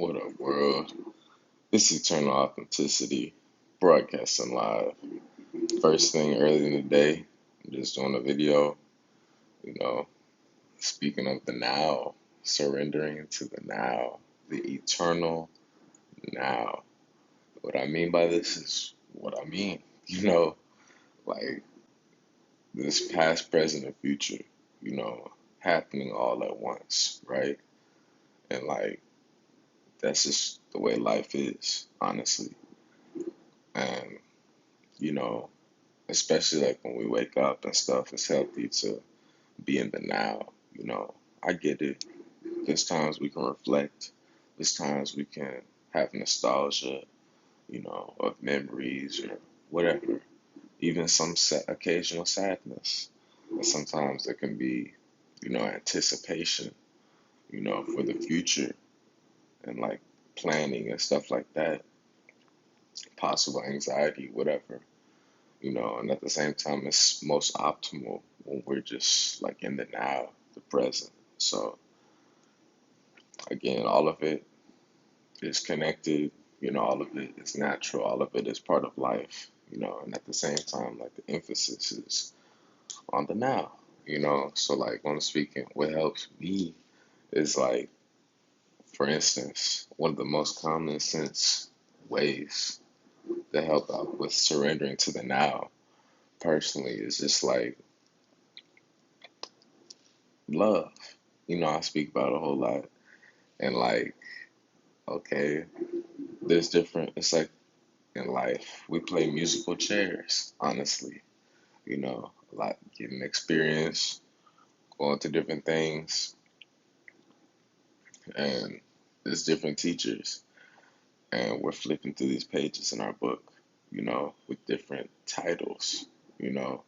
What up, world? It's Eternal Authenticity, broadcasting live. First thing early in the day, I'm just doing a video, you know, speaking of the now, surrendering to the now, the eternal now. What I mean by this is what I mean, like this past, present, and future, you know, happening all at once, right? And like, that's just the way life is, honestly. And, you know, especially like when we wake up and stuff, it's healthy to be in the now. I get it. There's times we can reflect, there's times we can have nostalgia, of memories or whatever, even some occasional sadness. And sometimes there can be, anticipation, for the future and like planning and stuff like that, possible anxiety, whatever. And at the same time, it's most optimal when we're just like in the now, the present. So, again, all of it is connected, all of it is natural, all of it is part of life, and at the same time, like the emphasis is on the now, So, like, when I'm speaking, what helps me is like, for instance, one of the most common sense ways that help out with surrendering to the now personally is just like love. I speak about it a whole lot. And like, okay, there's different, it's like in life, we play musical chairs, honestly. A lot getting experience, going to different things, and there's different teachers. And we're flipping through these pages in our book, with different titles, you know.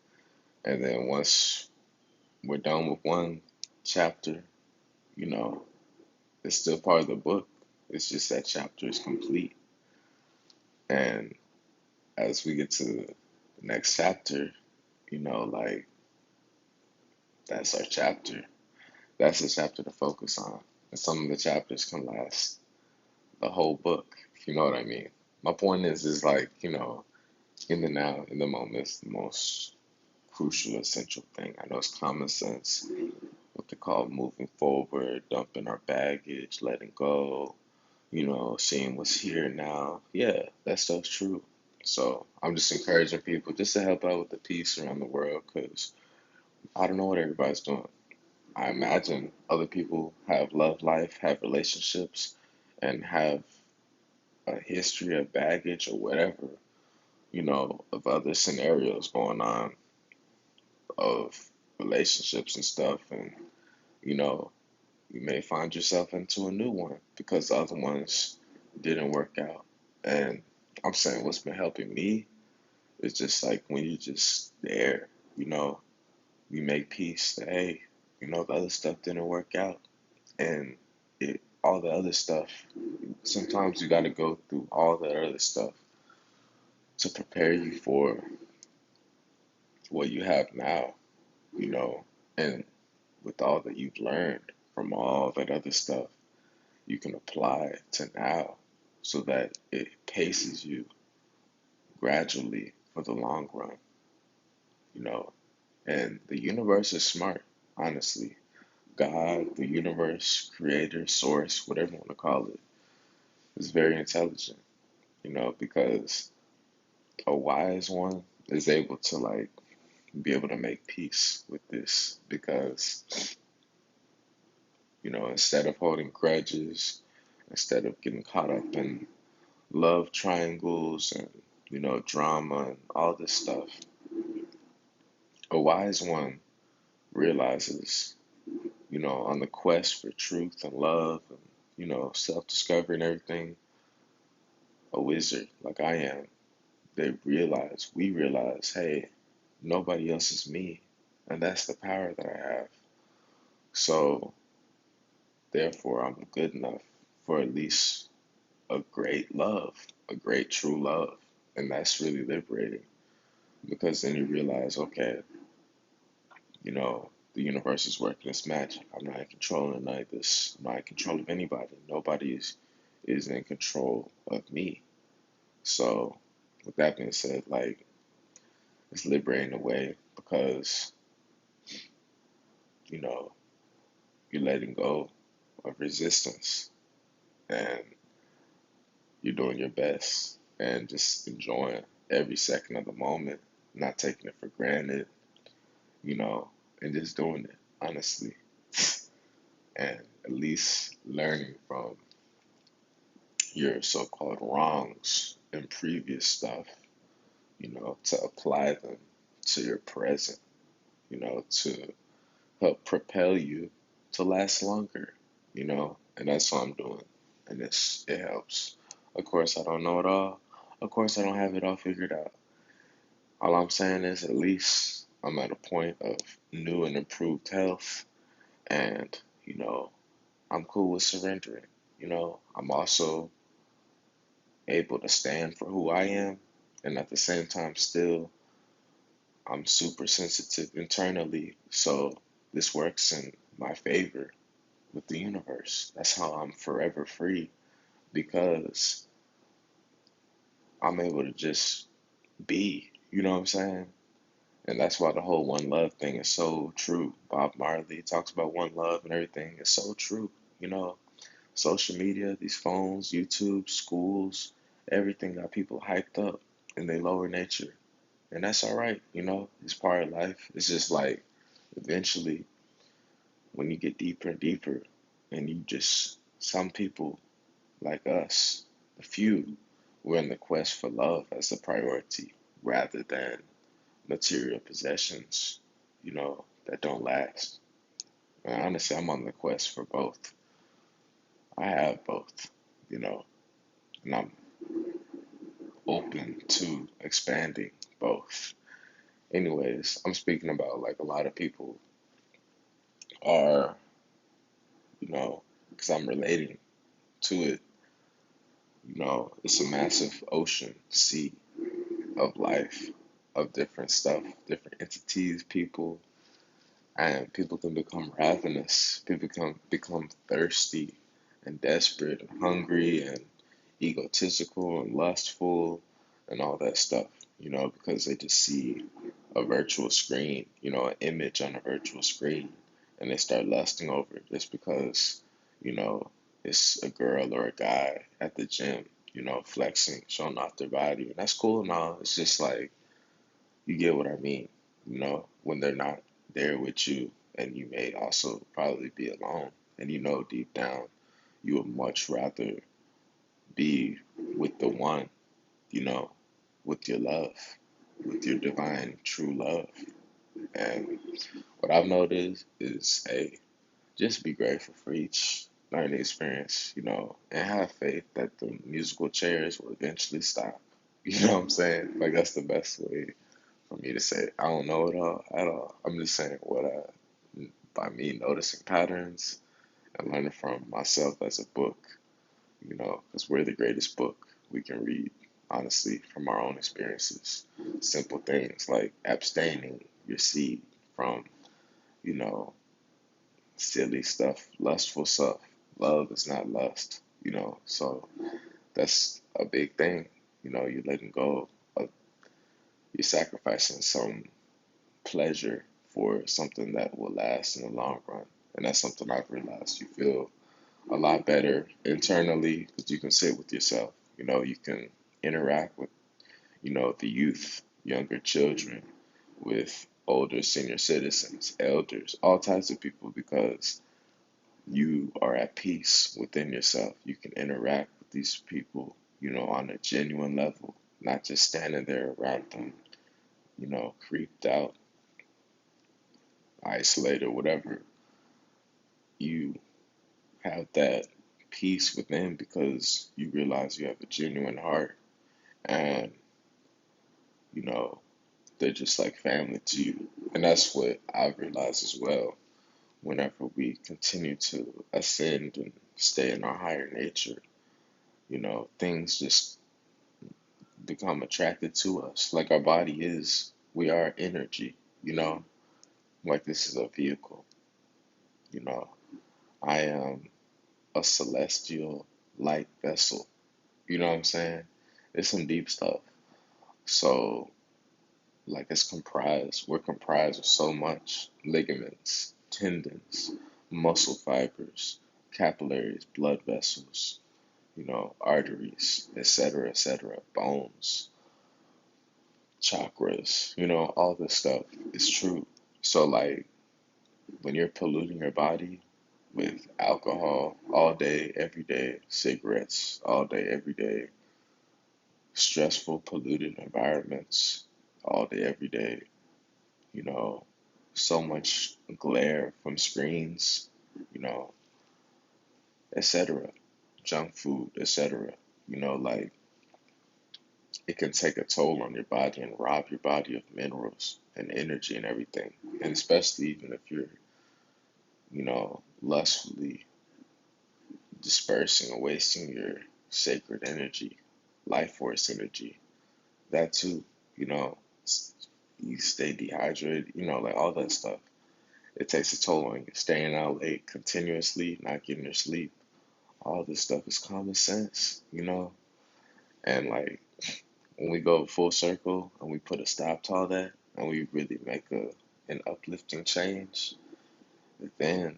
And then once we're done with one chapter, you know, it's still part of the book. It's just that chapter is complete. And as we get to the next chapter, like that's our chapter. That's the chapter to focus on. And some of the chapters can last the whole book, if you know what I mean. My point is like, in the now, in the moment, is the most crucial, essential thing. I know it's common sense, what they call moving forward, dumping our baggage, letting go, seeing what's here now. Yeah, that stuff's true. So I'm just encouraging people just to help out with the peace around the world because I don't know what everybody's doing. I imagine other people have love life, have relationships, and have a history of baggage or whatever, of other scenarios going on of relationships and stuff. And, you know, you may find yourself into a new one because the other ones didn't work out. And I'm saying what's been helping me is just like when you're just there, you know, you make peace that, hey, the other stuff didn't work out. And all the other stuff, sometimes you got to go through all the other stuff to prepare you for what you have now, you know, and with all that you've learned from all that other stuff, you can apply it to now so that it paces you gradually for the long run, you know. And the universe is smart, honestly. God, the universe, creator, source, whatever you want to call it, is very intelligent, because a wise one is able to like be able to make peace with this because instead of holding grudges, instead of getting caught up in love triangles and drama and all this stuff, a wise one realizes, on the quest for truth and love and self-discovery and everything, a wizard like I am, we realize, hey, nobody else is me, and that's the power that I have. So therefore, I'm good enough for at least a great love, a great true love. And that's really liberating because then you realize, okay, the universe is working its magic. I'm not in control of none of this. I'm not in control of anybody. Nobody is is in control of me. So, with that being said, like, it's liberating away because, you know, you're letting go of resistance and you're doing your best and just enjoying every second of the moment, not taking it for granted, you know, and just doing it honestly. And at least learning from your so called wrongs and previous stuff, to apply them to your present, to help propel you to last longer, and that's what I'm doing. And it helps. Of course, I don't know it all. Of course, I don't have it all figured out. All I'm saying is at least I'm at a point of new and improved health, and, you know, I'm cool with surrendering. I'm also able to stand for who I am, and at the same time, still, I'm super sensitive internally. So this works in my favor with the universe. That's how I'm forever free because I'm able to just be, you know what I'm saying? And that's why the whole one love thing is so true. Bob Marley talks about one love and everything. It's so true. You know, social media, these phones, YouTube, schools, everything got people hyped up in their lower nature. And that's all right, it's part of life. It's just like eventually when you get deeper and deeper and some people like us, the few, we're in the quest for love as a priority rather than material possessions, that don't last. And honestly, I'm on the quest for both. I have both, you know, and I'm open to expanding both. Anyways, I'm speaking about like a lot of people are, because I'm relating to it, it's a massive ocean, sea of life, of different stuff, different entities, people, and people can become ravenous. People become thirsty and desperate and hungry and egotistical and lustful and all that stuff, because they just see a virtual screen, an image on a virtual screen, and they start lusting over it just because, you know, it's a girl or a guy at the gym, flexing, showing off their body. And that's cool and all. It's just like, you get what I mean, when they're not there with you, and you may also probably be alone, and deep down, you would much rather be with the one, you know, with your love, with your divine true love. And what I've noticed is, hey, just be grateful for each learning experience, and have faith that the musical chairs will eventually stop. You know what I'm saying? Like, that's the best way for me to say it. I don't know it all at all. I'm just saying by me noticing patterns and learning from myself as a book, because we're the greatest book we can read, honestly, from our own experiences. Simple things like abstaining your seed from, you know, silly stuff, lustful stuff. Love is not lust, so that's a big thing. You're letting go of, you're sacrificing some pleasure for something that will last in the long run. And that's something I've realized. You feel a lot better internally because you can sit with yourself. You can interact with, the youth, younger children, with older senior citizens, elders, all types of people because you are at peace within yourself. You can interact with these people, on a genuine level, not just standing there around them, creeped out, isolated, whatever. You have that peace within because you realize you have a genuine heart and, you know, they're just like family to you. And that's what I've realized as well. Whenever we continue to ascend and stay in our higher nature, things just become attracted to us. Like our body is, we are energy, like this is a vehicle, you know. I am a celestial. light vessel. You know what I'm saying? It's some deep stuff. So, like, we're comprised of so much ligaments, tendons, muscle fibers, capillaries, blood vessels, arteries, etc., bones, chakras, all this stuff is true. So, like, when you're polluting your body with alcohol all day, every day, cigarettes all day, every day, stressful, polluted environments all day, every day, you know, so much glare from screens, you know, etc., junk food, etc., like it can take a toll on your body and rob your body of minerals and energy and everything. And especially even if you're, lustfully dispersing or wasting your sacred energy, life force energy. That too, you know, you stay dehydrated, like all that stuff. It takes a toll on you. Staying out late continuously, not getting your sleep, all this stuff is common sense. And like when we go full circle and we put a stop to all that and we really make an uplifting change, then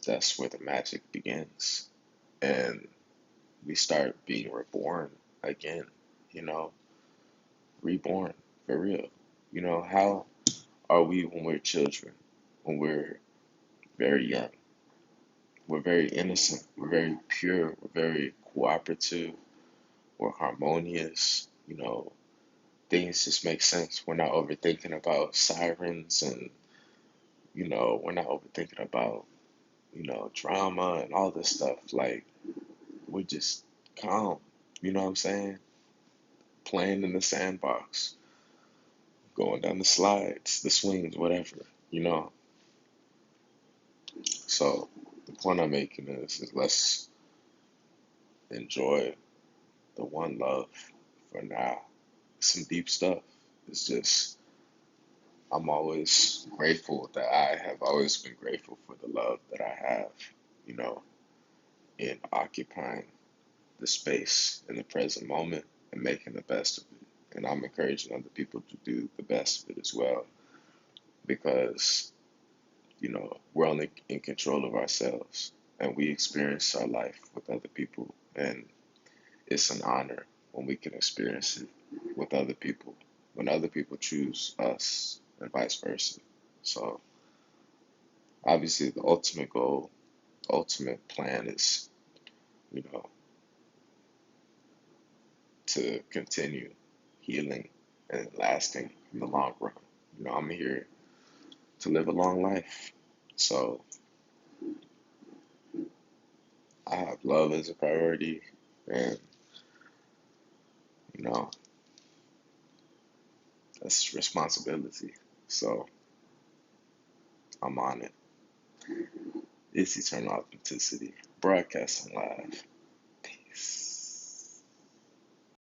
that's where the magic begins. And we start being reborn again, you know, reborn for real. How are we when we're children, when we're very young? We're very innocent, we're very pure, we're very cooperative, we're harmonious, things just make sense. We're not overthinking about sirens and, we're not overthinking about, drama and all this stuff. Like, we're just calm, you know what I'm saying? Playing in the sandbox, going down the slides, the swings, whatever, you know. So the point I'm making is let's enjoy the one love for now. Some deep stuff. It's just I'm always grateful that I have always been grateful for the love that I have, you know, in occupying the space in the present moment and making the best of it. And I'm encouraging other people to do the best of it as well because, we're only in control of ourselves and we experience our life with other people. And it's an honor when we can experience it with other people, when other people choose us and vice versa. So, obviously, the ultimate goal, ultimate plan is, you know, to continue healing and lasting in the long run. I'm here to live a long life. So, I have love as a priority and, you know, that's responsibility. So, I'm on it. It's Eternal Authenticity, broadcasting live. Peace.